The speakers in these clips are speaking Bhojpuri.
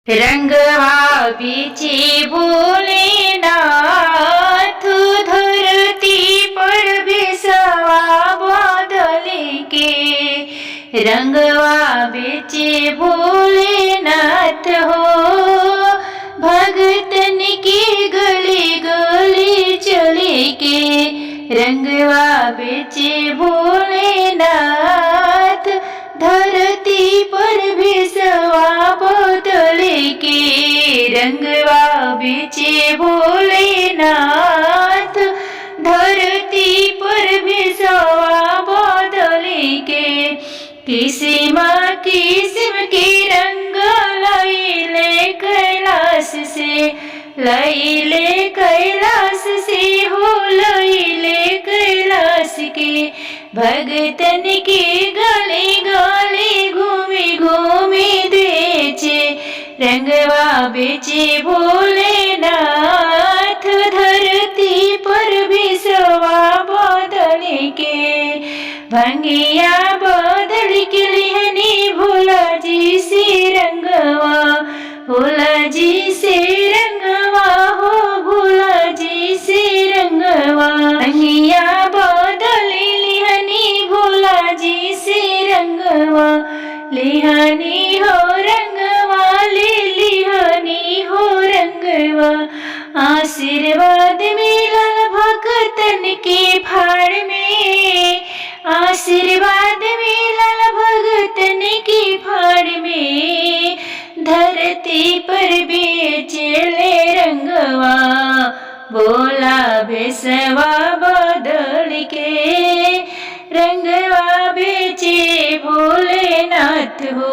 रंगवा बीचे भोलेनाथ, धरती पर बिसवा बादल के। रंगवा बीचे भोलेनाथ हो, भगतन की गली गली चले के। रंगवा बीचे भोलेनाथ, धरती पर बिसवा बादल के। रंगवा बीचे भोलेनाथ, धरती पर बिसवा बादल के। किस्म किस्म के रंग लैले कैलाश से, लैले कैलाश से हो, लैले कैलाश के। भगतन के गले गले घूमी घूमी देचे। रंगवा बेचे भोलेनाथ, धरती पर बिसवा बादल के। भंगिया बादल के लिहनी भोला जी से रंगवा, भोला जी से रंगवा हो, भोला जी से रंगवा। भंगिया बादल लिहनी भोला जी से रंगवा, लिहनी हो रंगवा, लिहनी हो रंगवा। आशीर्वाद मिलल भगतन के फाड़ में, आशीर्वाद मिलल भगतन की फाड़ में। धरती पर बेचले रंगवा, भोला बेसवा बादल के। रंगवा बेचे भोलेनाथ हो,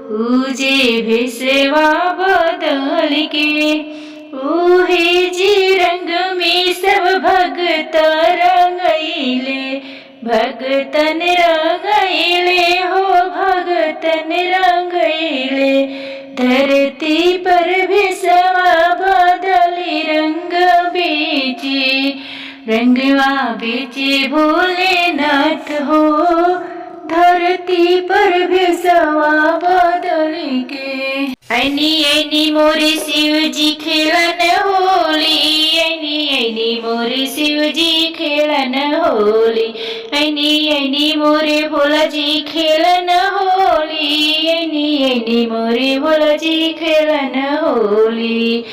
पूजे बेसवा बादल के। उहे जी रंग में सब भगत रंगैले, भगतन रंगैले हो, भगतन रंगैले। धरती पर बिसवा बादल रंग बेचे। रंगवा बेचे भोलेनाथ हो, धरती पर बिसवा बादल के। ऐनी ऐनी मोरे शिव जी खेलन होली, ऐनी ऐनी मोरे शिव जी खेलन होली। ऐनी ऐनी मोरे भोला जी खेलन होली, ऐनी ऐनी मोरे भोला जी खेलन होली।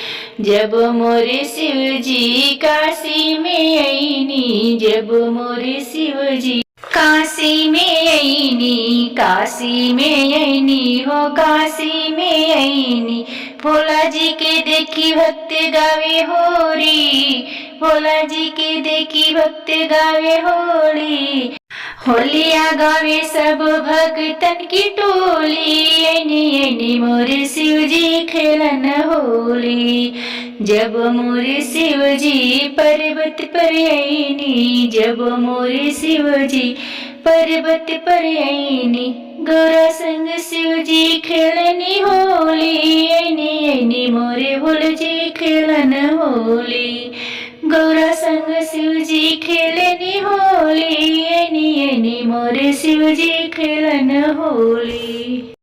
जब मोरे शिव जी काशी में ऐनी, जब मोरे शिव जी काशी में ऐनी, काशी में ऐनी हो, काशी में ऐनी। भोला जी के देखी भक्त गावे होरी, भोला जी के देखी भक्त गावे होली। होलिया गावे सब भगतन की टोली, ऐनी ऐनी मोरे शिव जी खेलन होली। जब मोरे शिव जी पर्वत पर ऐनी, जब मोरे शिव जी पर्वत पर ऐनी। गौरा संग शिव जी खेलनी होली, ऐनी ऐनी मोरे भोला जी खेलन होली। गौरा संग शिव जी खेलनी होली, ऐनी ऐनी मोरे शिव जी खेलन होली।